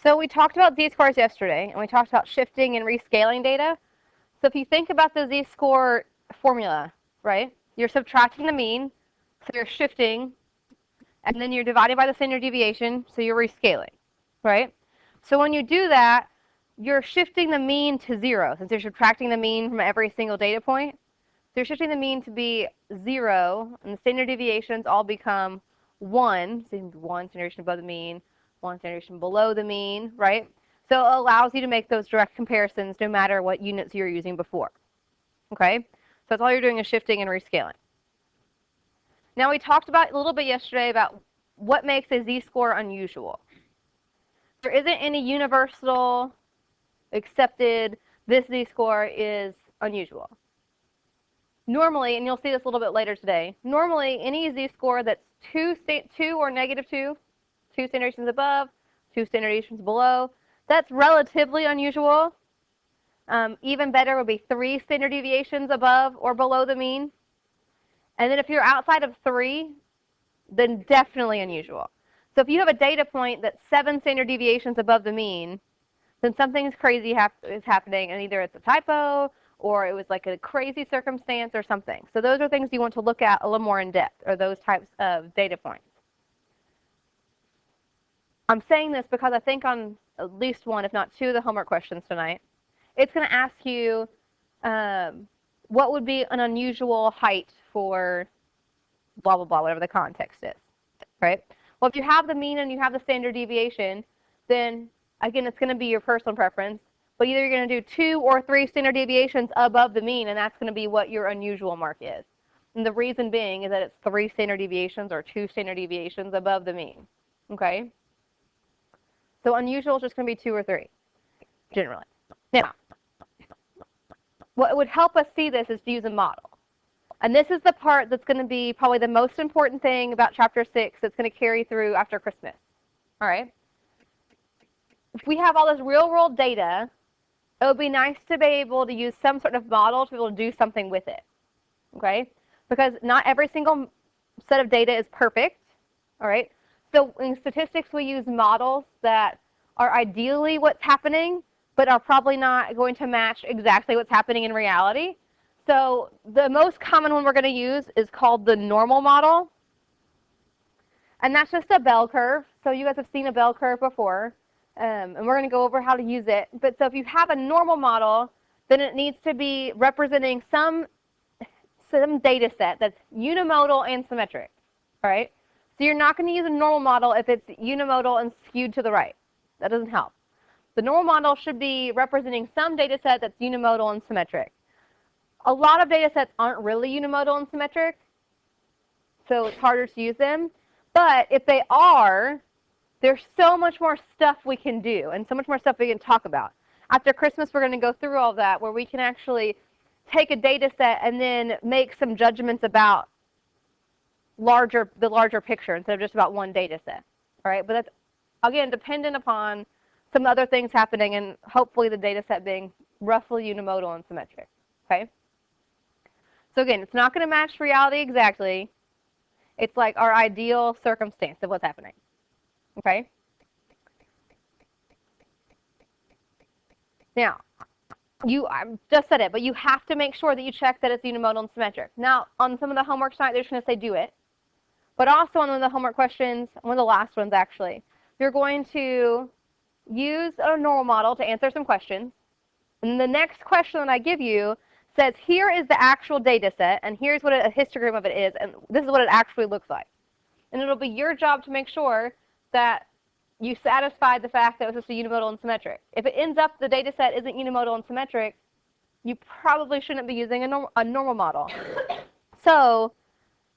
So we talked about z-scores yesterday, and we talked about shifting and rescaling data. So if you think about the z-score formula, right, you're subtracting the mean, so you're shifting, and then you're dividing by the standard deviation, so you're rescaling, right? So when you do that, you're shifting the mean to 0, since you're subtracting the mean from every single data point. So you're shifting the mean to be 0, and the standard deviations all become 1, so 1 standard deviation above the mean, 1 standard deviation below the mean, right? So it allows you to make those direct comparisons no matter what units you're using before, okay? So that's all you're doing is shifting and rescaling. Now we talked about a little bit yesterday about what makes a z-score unusual. There isn't any universal accepted this z-score is unusual. Normally, and you'll see this a little bit later today, normally any z-score that's 2 or -2, 2 standard deviations above, 2 standard deviations below, that's relatively unusual. Even better would be 3 standard deviations above or below the mean. And then if you're outside of 3, then definitely unusual. So if you have a data point that's 7 standard deviations above the mean, then something's crazy is happening, and either it's a typo or it was like a crazy circumstance or something. So those are things you want to look at a little more in depth, or those types of data points. I'm saying this because I think on at least one, if not 2 of the homework questions tonight, it's going to ask you what would be an unusual height for blah, blah, blah, whatever the context is, right? Well, if you have the mean and you have the standard deviation, then again, it's going to be your personal preference, but either you're going to do 2 or 3 standard deviations above the mean, and that's going to be what your unusual mark is. And the reason being is that it's 3 standard deviations or 2 standard deviations above the mean, okay? So unusual is just going to be 2 or 3, generally. Now, what would help us see this is to use a model. And this is the part that's going to be probably the most important thing about Chapter 6 that's going to carry through after Christmas. All right? If we have all this real-world data, it would be nice to be able to use some sort of model to be able to do something with it. Okay? Because not every single set of data is perfect. All right? So in statistics, we use models that are ideally what's happening, but are probably not going to match exactly what's happening in reality. So the most common one we're going to use is called the normal model. And that's just a bell curve. So you guys have seen a bell curve before. And we're going to go over how to use it. But so if you have a normal model, then it needs to be representing some data set that's unimodal and symmetric. All right? So you're not going to use a normal model if it's unimodal and skewed to the right. That doesn't help. The normal model should be representing some data set that's unimodal and symmetric. A lot of data sets aren't really unimodal and symmetric, so it's harder to use them. But if they are, there's so much more stuff we can do and so much more stuff we can talk about. After Christmas, we're going to go through all that, where we can actually take a data set and then make some judgments about the larger picture instead of just about one data set. All right? But that's, again, dependent upon some other things happening and hopefully the data set being roughly unimodal and symmetric. Okay? So again, it's not going to match reality exactly. It's like our ideal circumstance of what's happening. Okay? Now, I just said it, but you have to make sure that you check that it's unimodal and symmetric. Now, on some of the homework tonight, they're just going to say do it. But also on one of the homework questions, one of the last ones actually, you're going to use a normal model to answer some questions. And the next question that I give you says, here is the actual data set, and here's what a histogram of it is, and this is what it actually looks like. And it'll be your job to make sure that you satisfy the fact that it was just a unimodal and symmetric. If it ends up the data set isn't unimodal and symmetric, you probably shouldn't be using a normal model. So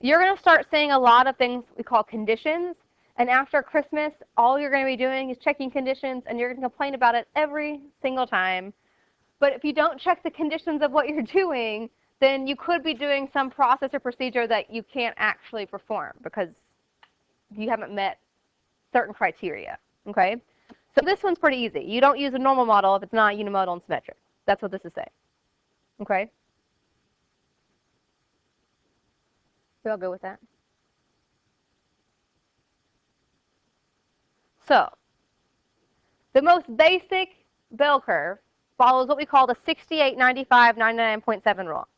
you're going to start seeing a lot of things we call conditions. And after Christmas, all you're going to be doing is checking conditions, and you're going to complain about it every single time. But if you don't check the conditions of what you're doing, then you could be doing some process or procedure that you can't actually perform because you haven't met certain criteria. Okay? So this one's pretty easy. You don't use a normal model if it's not unimodal and symmetric. That's what this is saying. Okay? We all go with that? So The most basic bell curve follows what we call the 68, 95, 99.7 rule.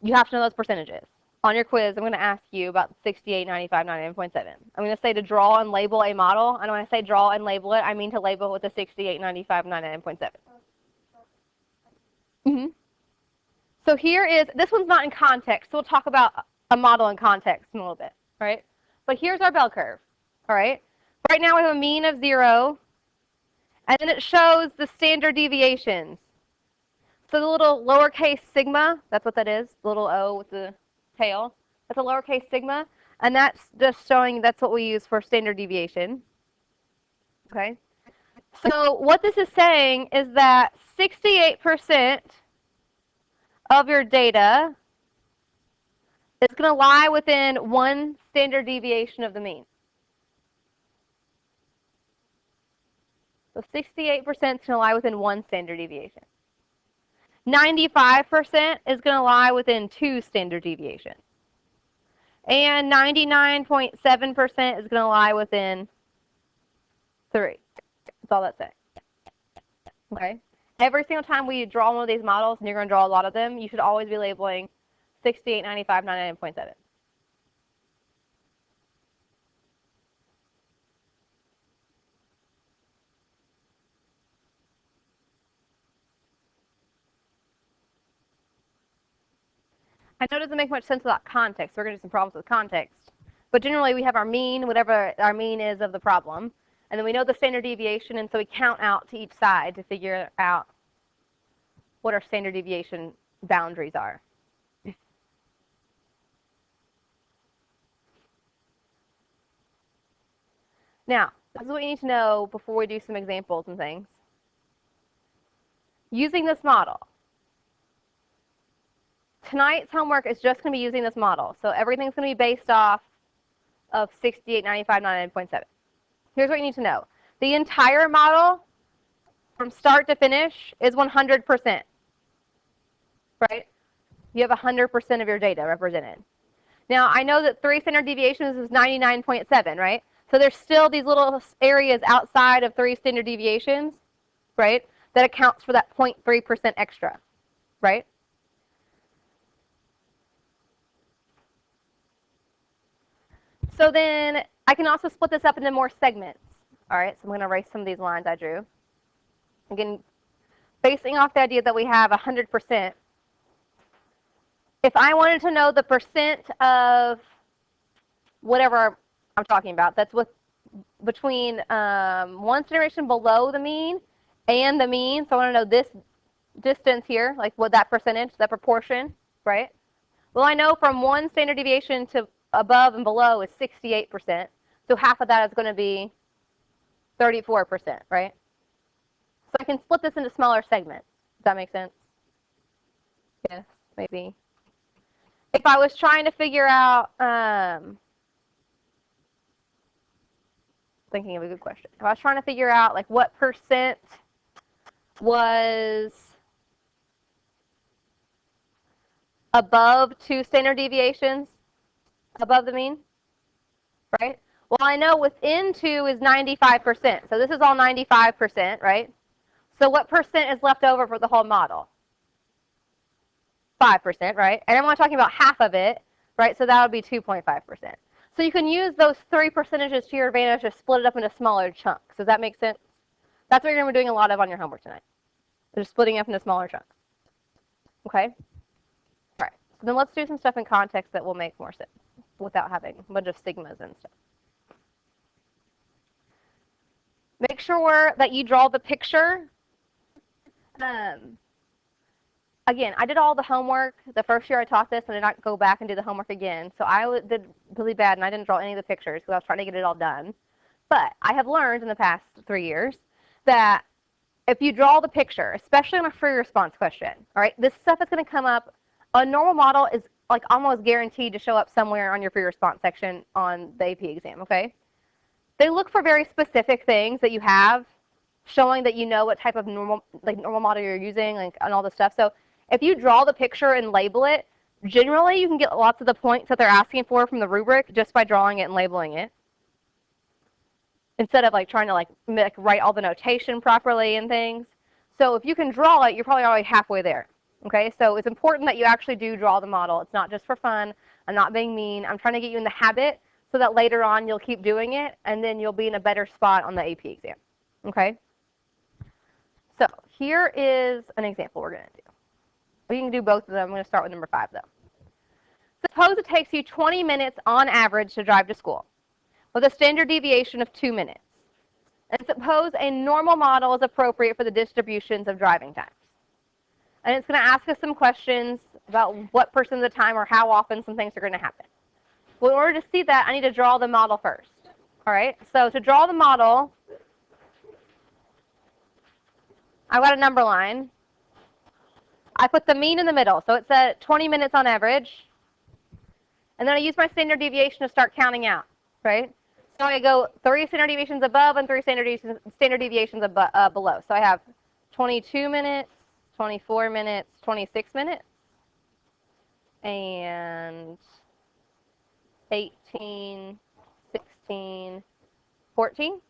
You have to know those percentages. On your quiz, I'm going to ask you about 68, 95, 99.7. I'm going to say to draw and label a model, and when I say draw and label it, I mean to label it with the 68, 95, 99.7. Mm-hmm. So here is, this one's not in context, so we'll talk about a model in context in a little bit, right? But here's our bell curve, all right? Right now we have a mean of 0, and then it shows the standard deviations. So the little lowercase sigma, that's what that is, the little O with the tail, that's a lowercase sigma, and that's just showing that's what we use for standard deviation, okay? So what this is saying is that 68% of your data is going to lie within 1 standard deviation of the mean. So 68% is going to lie within 1 standard deviation. 95% is going to lie within 2 standard deviations. And 99.7% is going to lie within 3. That's all that's saying. Okay? Every single time we draw one of these models, and you're going to draw a lot of them, you should always be labeling 68, 95, 99.7. I know it doesn't make much sense without context. We're going to do some problems with context. But generally, we have our mean, whatever our mean is of the problem. And then we know the standard deviation, and so we count out to each side to figure out what our standard deviation boundaries are. Now, this is what you need to know before we do some examples and things. Using this model. Tonight's homework is just going to be using this model. So everything's going to be based off of 68, 95, 99.7. Here's what you need to know. The entire model, from start to finish, is 100%. Right? You have 100% of your data represented. Now, I know that 3 standard deviations is 99.7, right? So there's still these little areas outside of 3 standard deviations, right, that accounts for that 0.3% extra, right? So then I can also split this up into more segments. All right, so I'm going to erase some of these lines I drew. Again, basing off the idea that we have 100%, if I wanted to know the percent of whatever I'm talking about, that's between 1 generation below the mean and the mean, so I want to know this distance here, like what that percentage, that proportion, right? Well, I know from 1 standard deviation to above and below is 68%, so half of that is going to be 34%, right? So I can split this into smaller segments. Does that make sense? Yes, maybe. If I was trying to figure out, thinking of a good question. If I was trying to figure out like what percent was above 2 standard deviations above the mean, right? Well, I know within 2 is 95%. So this is all 95%, right? So what percent is left over for the whole model? 5%, right? And I'm only talking about half of it, right? So that would be 2.5%. So you can use those 3 percentages to your advantage to split it up into smaller chunks. Does that make sense? That's what you're going to be doing a lot of on your homework tonight. Just splitting up into smaller chunks. Okay? All right. So then let's do some stuff in context that will make more sense without having a bunch of sigmas and stuff. Make sure that you draw the picture. Again, I did all the homework. The first year I taught this, and I did not go back and do the homework again. So I did really bad, and I didn't draw any of the pictures because I was trying to get it all done. But I have learned in the past 3 years that if you draw the picture, especially on a free response question, all right, this stuff is going to come up. A normal model is like almost guaranteed to show up somewhere on your free response section on the AP exam, okay? They look for very specific things that you have, showing that you know what type of normal model you're using, like, and all this stuff. So if you draw the picture and label it, generally you can get lots of the points that they're asking for from the rubric just by drawing it and labeling it. instead of like trying to like write all the notation properly and things. So if you can draw it, you're probably already halfway there. Okay, so it's important that you actually do draw the model. It's not just for fun. I'm not being mean. I'm trying to get you in the habit so that later on you'll keep doing it and then you'll be in a better spot on the AP exam. Okay? So here is an example we're going to do. We can do both of them. I'm going to start with number 5 though. Suppose it takes you 20 minutes on average to drive to school with a standard deviation of 2 minutes. And suppose a normal model is appropriate for the distributions of driving times. And it's going to ask us some questions about what percent of the time or how often some things are going to happen. Well, in order to see that, I need to draw the model first. All right, so to draw the model, I've got a number line. I put the mean in the middle, so it's at 20 minutes on average. And then I use my standard deviation to start counting out, right? So I go 3 standard deviations above and 3 standard deviations below. So I have 22 minutes, 24 minutes, 26 minutes, and 18, 16, 14.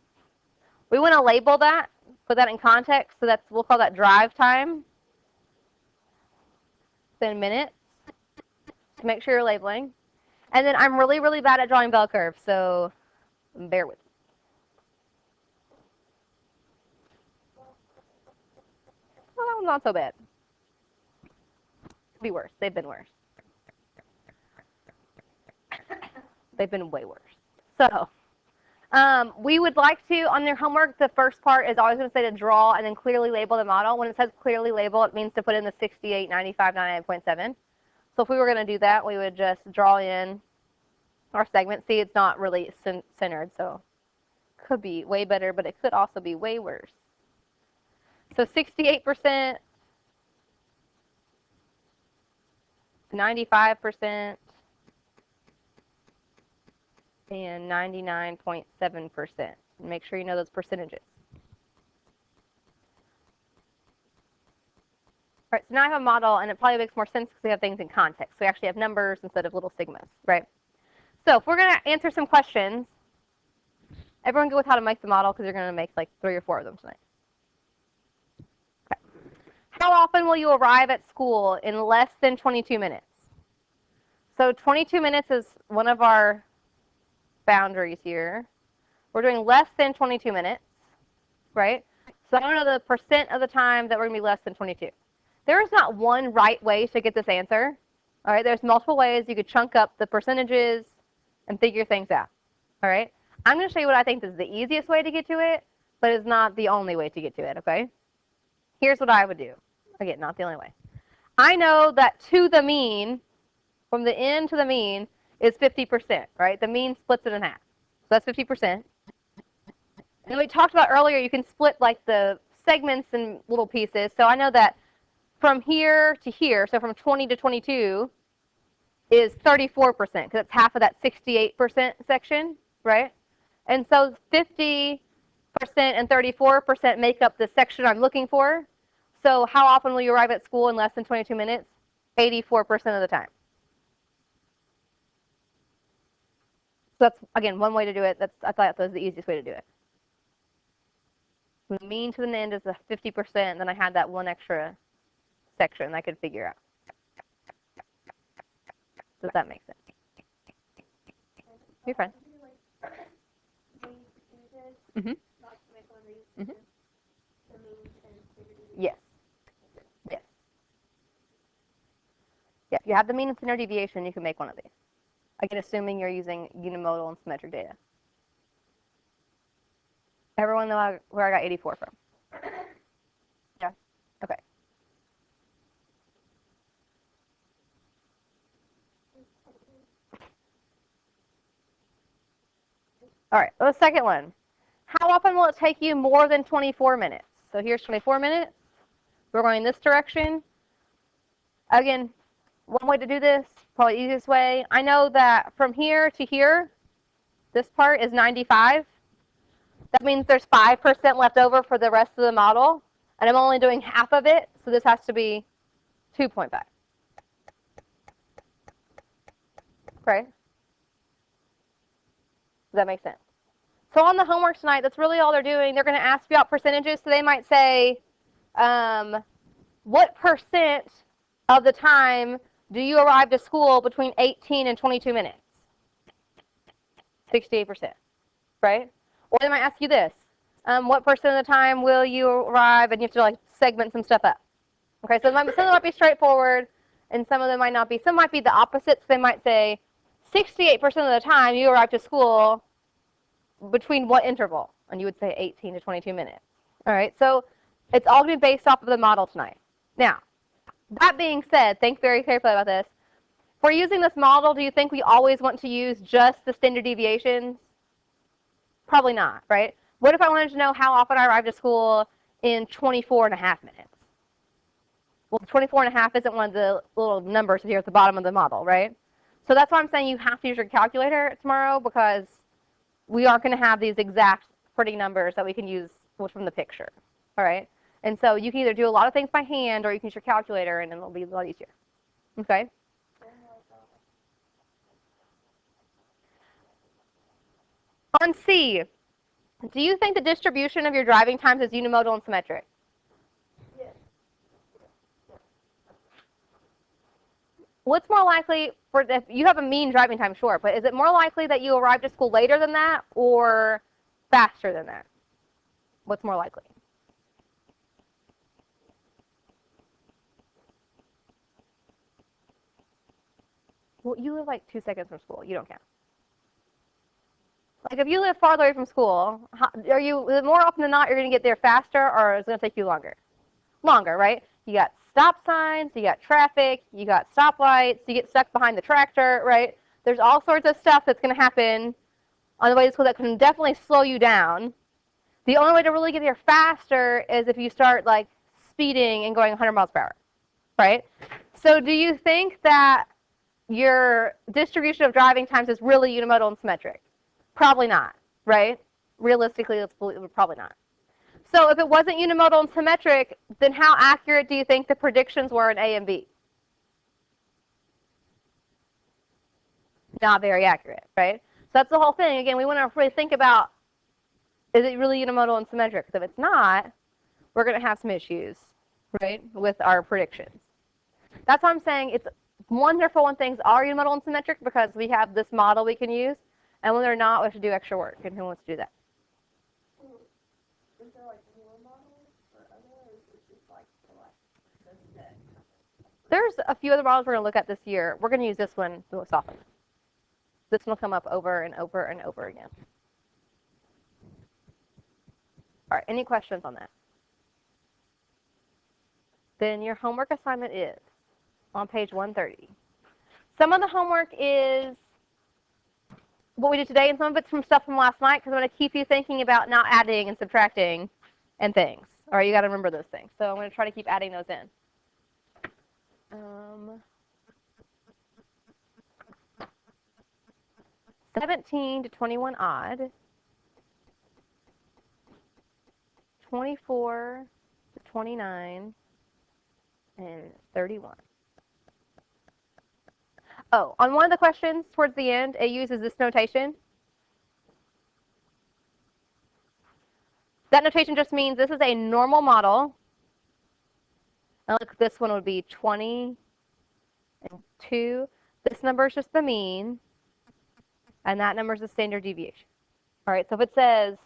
We want to label that, put that in context, so we'll call that drive time. Then minutes, to make sure you're labeling. And then I'm really, really bad at drawing bell curves, so bear with me. Well, that one's not so bad. Could be worse. They've been worse. They've been way worse. So we would like to, on their homework, the first part is always going to say to draw and then clearly label the model. When it says clearly label, it means to put in the 68, 95, 99.7. So if we were going to do that, we would just draw in our segment. See, it's not really centered, so it could be way better, but it could also be way worse. So 68%, 95%, and 99.7%. Make sure you know those percentages. All right, so now I have a model, and it probably makes more sense because we have things in context. We actually have numbers instead of little sigmas, right? So if we're going to answer some questions, everyone go with how to make the model because you're going to make like 3 or 4 of them tonight. Okay. How often will you arrive at school in less than 22 minutes? So 22 minutes is one of our boundaries here. We're doing less than 22 minutes, right? So I don't know the percent of the time that we're going to be less than 22. There is not one right way to get this answer. All right, there's multiple ways you could chunk up the percentages and figure things out. All right, I'm going to show you what I think is the easiest way to get to it, but it's not the only way to get to it, okay? Here's what I would do. Again, not the only way. I know that to the mean, from the end to the mean, is 50%, right? The mean splits it in half. So that's 50%. And we talked about earlier, you can split like the segments in little pieces. So I know that from here to here, so from 20 to 22, is 34%, because it's half of that 68% section, right? And so 50% and 34% make up the section I'm looking for. So how often will you arrive at school in less than 22 minutes? 84% of the time. So that's, again, one way to do it. I thought that was the easiest way to do it. The mean to the end is the 50%, and then I had that one extra section I could figure out. Does that make sense? You're fine. Mm-hmm. Mm-hmm. Yes. Yes. Yeah, if you have the mean and standard deviation, you can make one of these. Again, assuming you're using unimodal and symmetric data. Everyone know where I got 84 from? Yeah? Okay. All right, the second one. How often will it take you more than 24 minutes? So here's 24 minutes. We're going this direction. Again, one way to do this, probably the easiest way. I know that from here to here, this part is 95. That means there's 5% left over for the rest of the model. And I'm only doing half of it, so this has to be 2.5. Okay? Does that make sense? So on the homework tonight, that's really all they're doing. They're going to ask you out percentages. So they might say, what percent of the time do you arrive to school between 18 and 22 minutes? 68%, right? Or they might ask you this. What percent of the time will you arrive? And you have to like segment some stuff up. Okay, so some of them might be straightforward, and some of them might not be. Some might be the opposites. They might say 68% of the time you arrive to school between what interval? And you would say 18 to 22 minutes. All right, so it's all going to be based off of the model tonight. Now, that being said, think very carefully about this. If we're using this model, do you think we always want to use just the standard deviations? Probably not, right? What if I wanted to know how often I arrive to school in 24 and a half minutes? Well, 24 and a half isn't one of the little numbers here at the bottom of the model, right? So that's why I'm saying you have to use your calculator tomorrow, because we aren't going to have these exact pretty numbers that we can use from the picture, all right? And so you can either do a lot of things by hand, or you can use your calculator, and it'll be a lot easier, okay? On C, do you think the distribution of your driving times is unimodal and symmetric? Yes. What's more likely for if you have a mean driving time, sure, but is it more likely that you arrive to school later than that or faster than that? What's more likely? Well, you live like 2 seconds from school. You don't count. Like if you live farther away from school, are you more often than not you're going to get there faster, or is it going to take you longer? Longer, right? You got stop signs, you got traffic, you got stoplights, you get stuck behind the tractor, right? There's all sorts of stuff that's going to happen on the way to school that can definitely slow you down. The only way to really get there faster is if you start like speeding and going 100 miles per hour, right? So do you think that your distribution of driving times is really unimodal and symmetric? Probably not, right? Realistically, it's probably not. So if it wasn't unimodal and symmetric, then how accurate do you think the predictions were in A and B? Not very accurate, right? So that's the whole thing. Again, we want to really think about, is it really unimodal and symmetric? Because if it's not, we're going to have some issues, right, with our predictions. That's why I'm saying it's wonderful when things are unimodal and symmetric, because we have this model we can use, and when they're not, we have to do extra work. And who wants to do that? Is there like newer models or other, or is it just like the set? There's a few other models we're going to look at this year. We're going to use this one the most often. This one will come up over and over and over again. All right, any questions on that? Then your homework assignment is on page 130. Some of the homework is what we did today, and some of it's from stuff from last night, because I'm going to keep you thinking about not adding and subtracting and things. All right, you got to remember those things. So I'm going to try to keep adding those in. 17 to 21 odd. 24 to 29, and 31. Oh, on one of the questions towards the end, it uses this notation. That notation just means this is a normal model. Now look, this one would be 20 and 2. This number is just the mean, and that number is the standard deviation. All right, so if it says,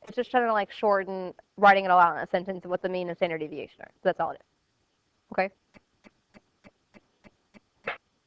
it's just trying to like shorten writing it all out in a sentence of what the mean and standard deviation are. So that's all it is. Okay?